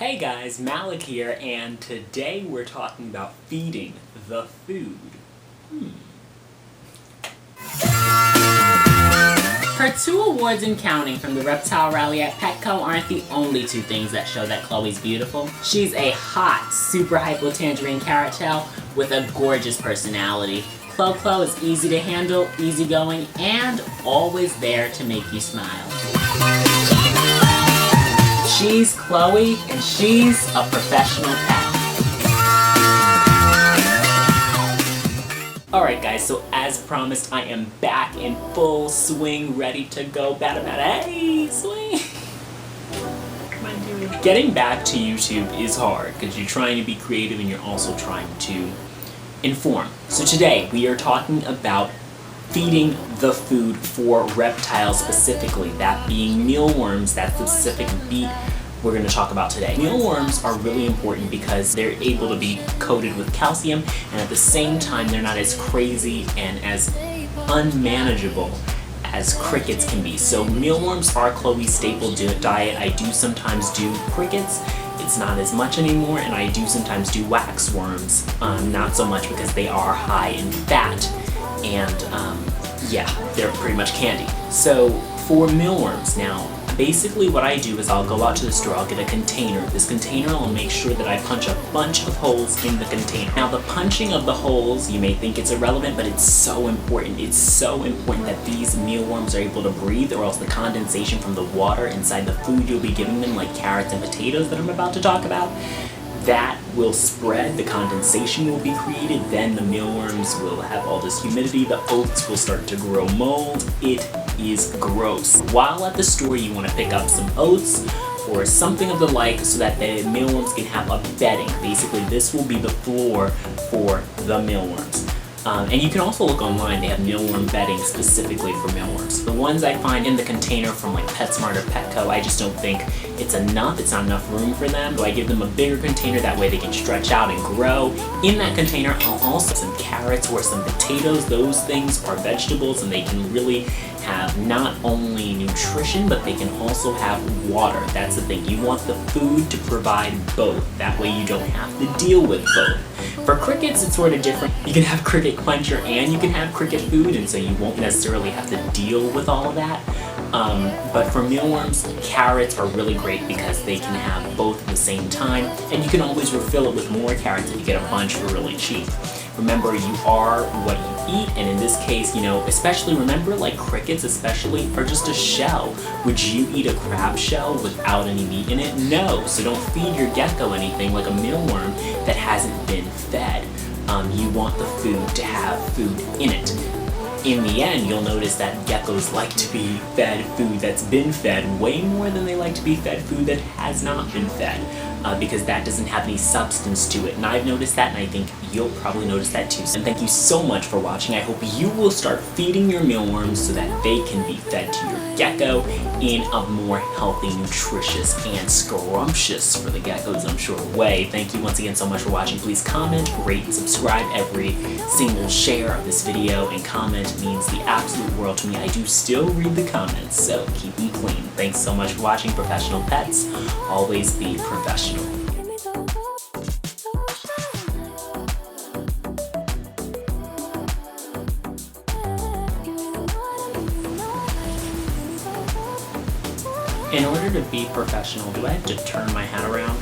Hey guys, Malik here, and today we're talking about feeding the food. Her 2 awards and counting from the Reptile Rally at Petco aren't the only 2 things that show that Chloe's beautiful. She's a hot, super hypo tangerine carrot tail with a gorgeous personality. Chloe is easy to handle, easygoing, and always there to make you smile. She's Chloe, and she's a professional pet. Alright guys, so as promised, I am back in full swing, ready to go. Bada bada, hey, swing! Come on, do it. Getting back to YouTube is hard, because you're trying to be creative and you're also trying to inform. So today, we are talking about feeding the food for reptiles specifically, that being mealworms, that specific beat we're going to talk about today. Mealworms are really important because they're able to be coated with calcium, and at the same time they're not as crazy and as unmanageable as crickets can be. So mealworms are Chloe's staple diet. I do sometimes do crickets. It's not as much anymore, and I do sometimes do waxworms. Not so much because they are high in fat, and yeah, they're pretty much candy. So for mealworms now, basically what I do is I'll go out to the store, I'll get a container. This container, I'll make sure that I punch a bunch of holes in the container. Now the punching of the holes, you may think it's irrelevant, but it's so important. It's so important that these mealworms are able to breathe, or else the condensation from the water inside the food you'll be giving them, like carrots and potatoes that I'm about to talk about, that will spread, the condensation will be created, then the mealworms will have all this humidity, the oats will start to grow mold. It is gross. While at the store, you want to pick up some oats or something of the like so that the mealworms can have a bedding. Basically, this will be the floor for the mealworms. And you can also look online, they have mealworm bedding specifically for mealworms. The ones I find in the container from like PetSmart or Petco, I just don't think it's enough. It's not enough room for them. So I give them a bigger container, that way they can stretch out and grow. In that container, I'll also some carrots or some potatoes. Those things are vegetables, and they can really have not only nutrition, but they can also have water. That's the thing. You want the food to provide both. That way you don't have to deal with both. For crickets, it's sort of different. You can have cricket quencher and you can have cricket food, and so you won't necessarily have to deal with all of that. But for mealworms, carrots are really great because they can have both at the same time, and you can always refill it with more carrots if you get a bunch for really cheap. Remember, you are what you eat, and in this case, you know, especially remember, like crickets especially are just a shell. Would you eat a crab shell without any meat in it? No, so don't feed your gecko anything like a mealworm that hasn't been fed. You want the food to have food in it. In the end, you'll notice that geckos like to be fed food that's been fed way more than they like to be fed food that has not been fed, because that doesn't have any substance to it. And I've noticed that, and I think you'll probably notice that too. And thank you so much for watching. I hope you will start feeding your mealworms so that they can be fed to your gecko in a more healthy, nutritious, and scrumptious, for the geckos I'm sure, way. Thank you once again so much for watching. Please comment, rate, and subscribe. Every single share of this video and comment means the absolute world to me. I do still read the comments, so keep them clean. Thanks so much for watching, Professional Pets. Always be professional. In order to be professional, do I have to turn my hat around?